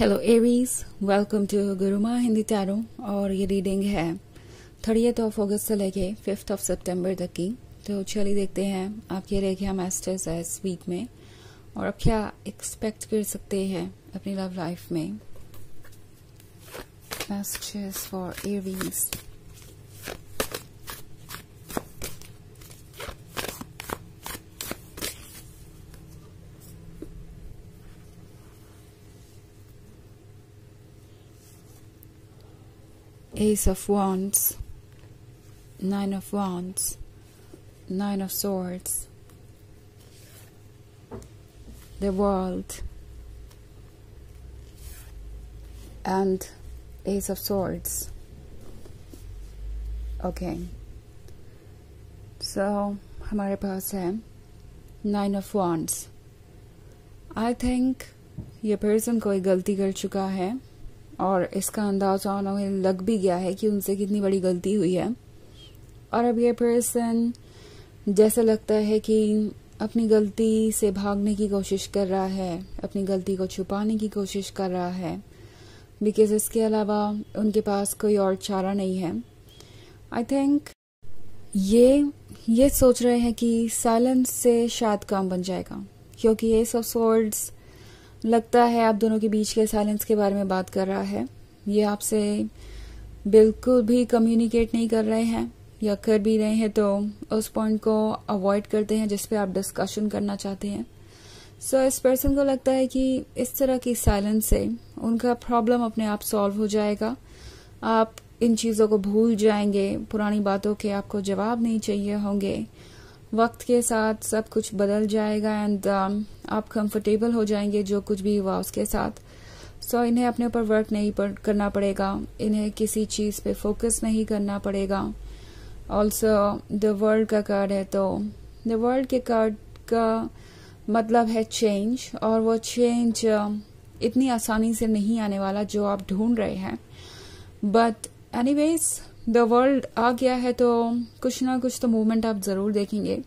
Hello Aries, welcome to Guruma Hindi tarot. और ये reading है 30 अगस्त से लेके 5 सितंबर तक की। तो चलिए देखते हैं आपके लिए क्या मैसेजेस है इस वीक में और आप क्या एक्सपेक्ट कर सकते हैं अपनी लव लाइफ में। Messages for Aries. Ace of Wands, Nine of Wands, Nine of Swords, the World, and Ace of Swords. Okay. So, हमारे पास है Nine of Wands. I think ये पर्सन कोई गलती कर चुका है और इसका अंदाजा उन्हें लग भी गया है कि उनसे कितनी बड़ी गलती हुई है। और अब ये पर्सन जैसे लगता है कि अपनी गलती से भागने की कोशिश कर रहा है, अपनी गलती को छुपाने की कोशिश कर रहा है, बिकॉज इसके अलावा उनके पास कोई और चारा नहीं है। आई थिंक ये सोच रहे हैं कि साइलेंस से शायद काम बन जाएगा, क्योंकि एस ऑफ स्वॉर्ड्स लगता है आप दोनों के बीच के साइलेंस के बारे में बात कर रहा है। ये आपसे बिल्कुल भी कम्युनिकेट नहीं कर रहे हैं, या कर भी रहे हैं तो उस पॉइंट को अवॉइड करते हैं जिस पे आप डिस्कशन करना चाहते हैं। सो इस पर्सन को लगता है कि इस तरह की साइलेंस से उनका प्रॉब्लम अपने आप सॉल्व हो जाएगा। आप इन चीज़ों को भूल जाएंगे, पुरानी बातों के आपको जवाब नहीं चाहिए होंगे। वक्त के साथ सब कुछ बदल जाएगा एंड आप कंफर्टेबल हो जाएंगे जो कुछ भी हुआ उसके साथ। सो इन्हें अपने ऊपर वर्क नहीं करना पड़ेगा, इन्हें किसी चीज़ पे फोकस नहीं करना पड़ेगा। ऑल्सो द वर्ल्ड का कार्ड है, तो द वर्ल्ड के कार्ड का मतलब है चेंज, और वो चेंज इतनी आसानी से नहीं आने वाला जो आप ढूंढ रहे हैं। बट एनीवेज द वर्ल्ड आ गया है तो कुछ ना कुछ तो मूवमेंट आप जरूर देखेंगे।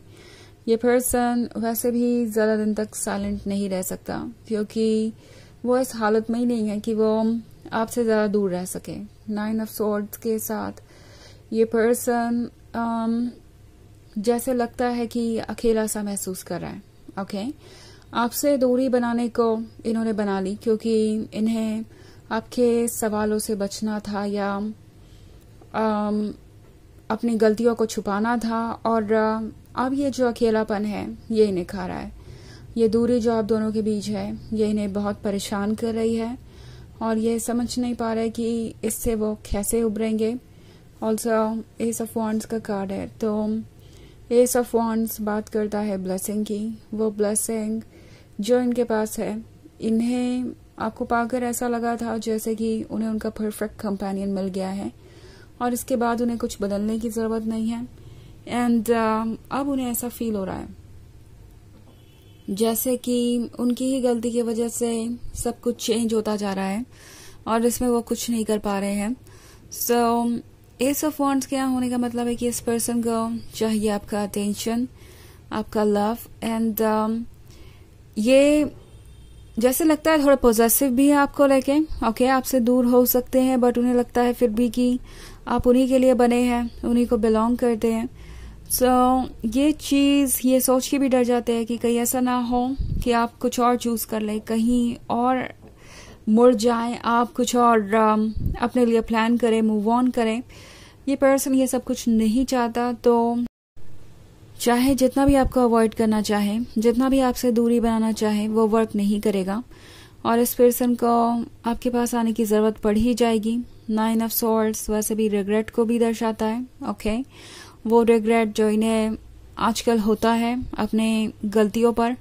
ये पर्सन वैसे भी ज्यादा दिन तक साइलेंट नहीं रह सकता, क्योंकि वो इस हालत में ही नहीं है कि वो आपसे ज्यादा दूर रह सके। नाइन ऑफ स्वॉर्ड्स के साथ ये पर्सन जैसे लगता है कि अकेला सा महसूस कर रहा है। ओके, आपसे दूरी बनाने को इन्होंने बना ली, क्योंकि इन्हें आपके सवालों से बचना था या अपनी गलतियों को छुपाना था। और अब ये जो अकेलापन है ये इन्हें खा रहा है। ये दूरी जो आप दोनों के बीच है ये इन्हें बहुत परेशान कर रही है, और ये समझ नहीं पा रहे कि इससे वो कैसे उभरेंगे। ऑल्सो एस ऑफ वॉन्ड्स का कार्ड है, तो एस ऑफ वॉन्ड्स बात करता है ब्लेसिंग की। वो ब्लेसिंग जो इनके पास है, इन्हें आपको पाकर ऐसा लगा था जैसे कि उन्हें उनका परफेक्ट कंपेनियन मिल गया है, और इसके बाद उन्हें कुछ बदलने की जरूरत नहीं है। एंड अब उन्हें ऐसा फील हो रहा है जैसे कि उनकी ही गलती की वजह से सब कुछ चेंज होता जा रहा है और इसमें वो कुछ नहीं कर पा रहे हैं। सो एस ऑफ वॉन्ड्स क्या होने का मतलब है कि इस पर्सन को चाहिए आपका अटेंशन, आपका लव, एंड ये जैसे लगता है थोड़ा पॉजिटिव भी है आपको लेके। ओके, आपसे दूर हो सकते हैं बट उन्हें लगता है फिर भी कि आप उन्हीं के लिए बने हैं, उन्हीं को बिलोंग करते हैं। सो ये चीज ये सोच के भी डर जाते हैं कि कहीं ऐसा ना हो कि आप कुछ और चूज कर लें, कहीं और मुड़ जाएं, आप कुछ और अपने लिए प्लान करें, मूव ऑन करें। ये पर्सन ये सब कुछ नहीं चाहता, तो चाहे जितना भी आपको अवॉइड करना चाहे, जितना भी आपसे दूरी बनाना चाहे, वो वर्क नहीं करेगा और इस पर्सन को आपके पास आने की जरूरत पड़ ही जाएगी। नाइन ऑफ स्वॉर्ड्स वैसे भी रिग्रेट को भी दर्शाता है। ओके, वो रिग्रेट जो इन्हें आजकल होता है अपने गलतियों पर।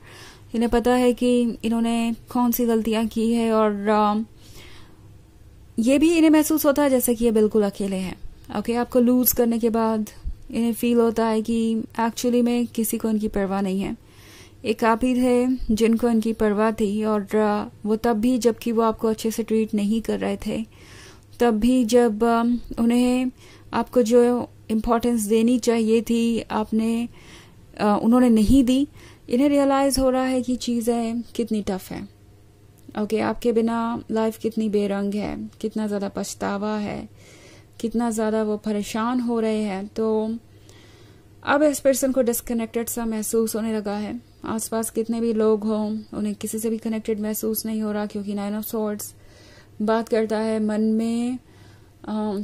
इन्हें पता है कि इन्होंने कौन सी गलतियां की है, और ये भी इन्हें महसूस होता है जैसे कि ये बिल्कुल अकेले हैं। ओके, आपको लूज करने के बाद इन्हें फील होता है कि एक्चुअली में किसी को इनकी परवाह नहीं है। एक आप ही थे जिनको इनकी परवाह थी, और वो तब भी जबकि वो आपको अच्छे से ट्रीट नहीं कर रहे थे, तब भी जब उन्हें आपको जो इम्पोर्टेंस देनी चाहिए थी उन्होंने नहीं दी। इन्हें रियलाइज हो रहा है कि चीज़ें कितनी टफ है। ओके, आपके बिना लाइफ कितनी बेरंग है, कितना ज़्यादा पछतावा है, कितना ज़्यादा वो परेशान हो रहे हैं। तो अब इस पर्सन को डिस्कनेक्टेड सा महसूस होने लगा है। आसपास कितने भी लोग हों, उन्हें किसी से भी कनेक्टेड महसूस नहीं हो रहा, क्योंकि 9 ऑफ स्वॉर्ड्स बात करता है मन में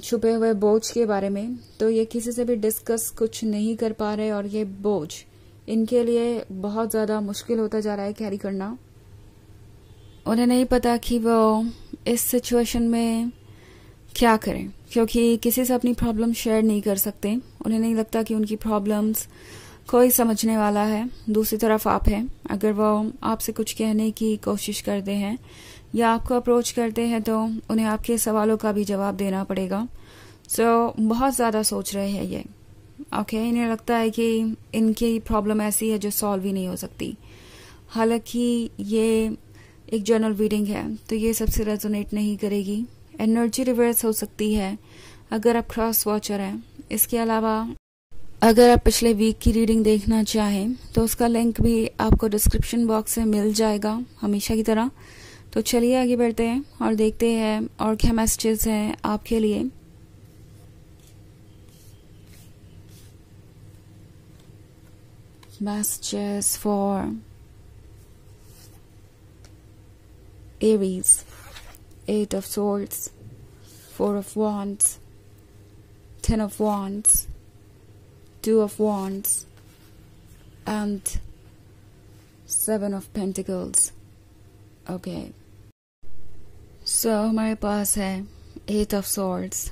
छुपे हुए बोझ के बारे में। तो ये किसी से भी डिस्कस कुछ नहीं कर पा रहे, और ये बोझ इनके लिए बहुत ज़्यादा मुश्किल होता जा रहा है कैरी करना। उन्हें नहीं पता कि वो इस सिचुएशन में क्या करें, क्योंकि किसी से अपनी प्रॉब्लम शेयर नहीं कर सकते। उन्हें नहीं लगता कि उनकी प्रॉब्लम्स कोई समझने वाला है। दूसरी तरफ आप हैं, अगर वो आपसे कुछ कहने की कोशिश करते हैं या आपको अप्रोच करते हैं तो उन्हें आपके सवालों का भी जवाब देना पड़ेगा। सो बहुत ज़्यादा सोच रहे हैं ये। ओके, इन्हें लगता है कि इनकी प्रॉब्लम ऐसी है जो सॉल्व ही नहीं हो सकती। हालांकि ये एक जनरल रीडिंग है, तो ये सबसे रेजोनेट नहीं करेगी। एनर्जी रिवर्स हो सकती है अगर आप क्रॉस वॉचर हैं। इसके अलावा अगर आप पिछले वीक की रीडिंग देखना चाहें तो उसका लिंक भी आपको डिस्क्रिप्शन बॉक्स में मिल जाएगा, हमेशा की तरह। तो चलिए आगे बढ़ते हैं और देखते हैं और क्या मैसेजेस हैं आपके लिए। Messages for Aries, 8 of Swords, 4 of Wands, 10 of Wands, 2 of Wands, and 7 of Pentacles. Okay. So हमारे पास है 8 of Swords.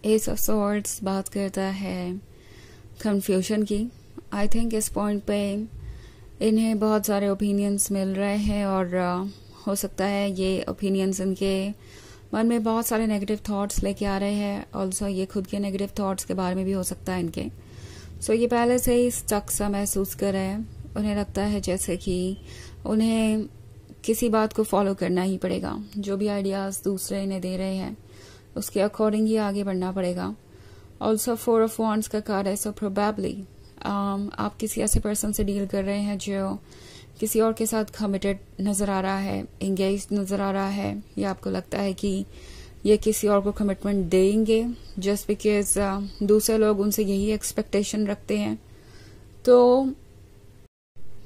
8 of Swords बात करता है confusion की। I think इस पॉइंट पे इन्हें बहुत सारे ओपिनियंस मिल रहे हैं, और हो सकता है ये ओपिनियंस इनके मन में बहुत सारे नेगेटिव थॉट्स लेके आ रहे हैं। ऑल्सो ये खुद के नेगेटिव थॉट्स के बारे में भी हो सकता है इनके। सो ये पहले से ही स्टक सा महसूस कर रहे हैं। उन्हें लगता है जैसे कि उन्हें किसी बात को फॉलो करना ही पड़ेगा, जो भी आइडियाज दूसरे इन्हें दे रहे हैं उसके अकॉर्डिंग ही आगे बढ़ना पड़ेगा। ऑल्सो 4 ऑफ वॉन्ड्स का कार्ड है। सो प्रोबेबली आप किसी ऐसे पर्सन से डील कर रहे हैं जो किसी और के साथ कमिटेड नजर आ रहा है, एंगेज नजर आ रहा है, या आपको लगता है कि ये किसी और को कमिटमेंट देंगे जस्ट बिकॉज दूसरे लोग उनसे यही एक्सपेक्टेशन रखते हैं। तो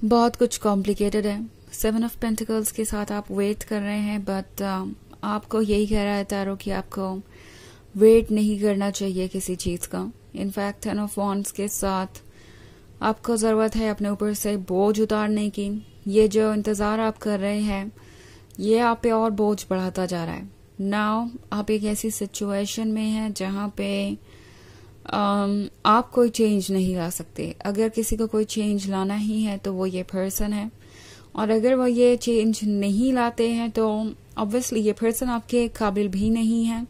बहुत कुछ कॉम्प्लिकेटेड है। 7 ऑफ पेंटिकल्स के साथ आप वेट कर रहे हैं, बट आपको यही कह रहा है टैरो कि आपको वेट नहीं करना चाहिए किसी चीज का। इनफैक्ट 10 ऑफ वॉन्ड्स के साथ आपको जरूरत है अपने ऊपर से बोझ उतारने की। ये जो इंतजार आप कर रहे हैं ये आप पे और बोझ बढ़ाता जा रहा है। नाउ आप एक ऐसी सिचुएशन में हैं जहां पे आप कोई चेंज नहीं ला सकते। अगर किसी को कोई चेंज लाना ही है तो वो ये पर्सन है, और अगर वो ये चेंज नहीं लाते हैं तो ऑब्वियसली ये पर्सन आपके काबिल भी नहीं है।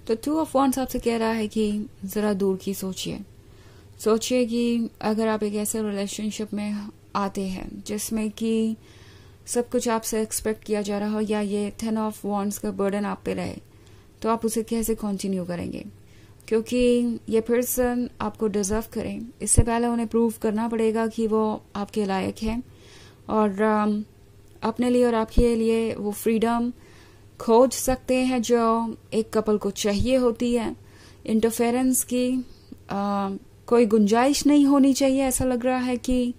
तो 2 ऑफ वॉन्ड्स आपसे कह रहा है कि जरा दूर की सोचिए कि अगर आप एक ऐसे रिलेशनशिप में आते हैं जिसमें कि सब कुछ आपसे एक्सपेक्ट किया जा रहा हो, या ये 10 ऑफ वॉन्ड्स का बर्डन आप पे रहे, तो आप उसे कैसे कंटिन्यू करेंगे? क्योंकि ये पर्सन आपको डिजर्व करें, इससे पहले उन्हें प्रूव करना पड़ेगा कि वो आपके लायक है, और अपने लिए और आपके लिए वो फ्रीडम खोज सकते हैं जो एक कपल को चाहिए होती है। इंटरफेरेंस की कोई गुंजाइश नहीं होनी चाहिए। ऐसा लग रहा है कि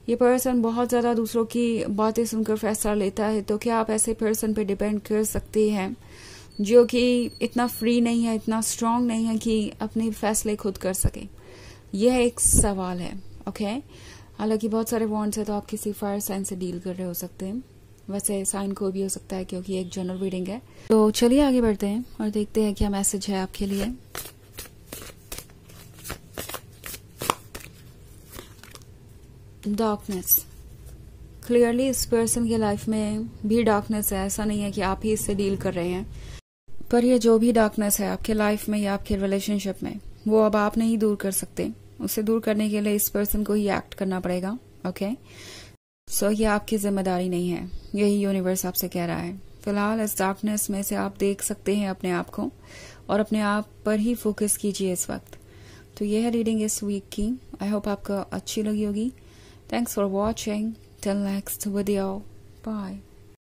ये पर्सन बहुत ज्यादा दूसरों की बातें सुनकर फैसला लेता है। तो क्या आप ऐसे पर्सन पे डिपेंड कर सकते हैं जो कि इतना फ्री नहीं है, इतना स्ट्रांग नहीं है कि अपने फैसले खुद कर सके? यह एक सवाल है। ओके, हालांकि बहुत सारे वॉन्ड्स है तो आप किसी फायर साइन से डील कर रहे हो सकते हैं। वैसे साइन कोई भी हो सकता है क्योंकि एक जनरल रीडिंग है। तो चलिए आगे बढ़ते हैं और देखते हैं क्या मैसेज है आपके लिए। डार्कनेस, क्लियरली इस पर्सन की लाइफ में भी डार्कनेस है। ऐसा नहीं है कि आप ही इससे डील कर रहे हैं, पर ये जो भी डार्कनेस है आपके लाइफ में या आपके रिलेशनशिप में, वो अब आप नहीं दूर कर सकते। उसे दूर करने के लिए इस पर्सन को ही एक्ट करना पड़ेगा। ओके, सो ये आपकी जिम्मेदारी नहीं है, यही यूनिवर्स आपसे कह रहा है। फिलहाल इस डार्कनेस में से आप देख सकते हैं अपने आप को, और अपने आप पर ही फोकस कीजिए इस वक्त। तो ये है रीडिंग इस वीक की। आई होप आपको अच्छी लगी होगी। Thanks for watching. Till next video. Bye.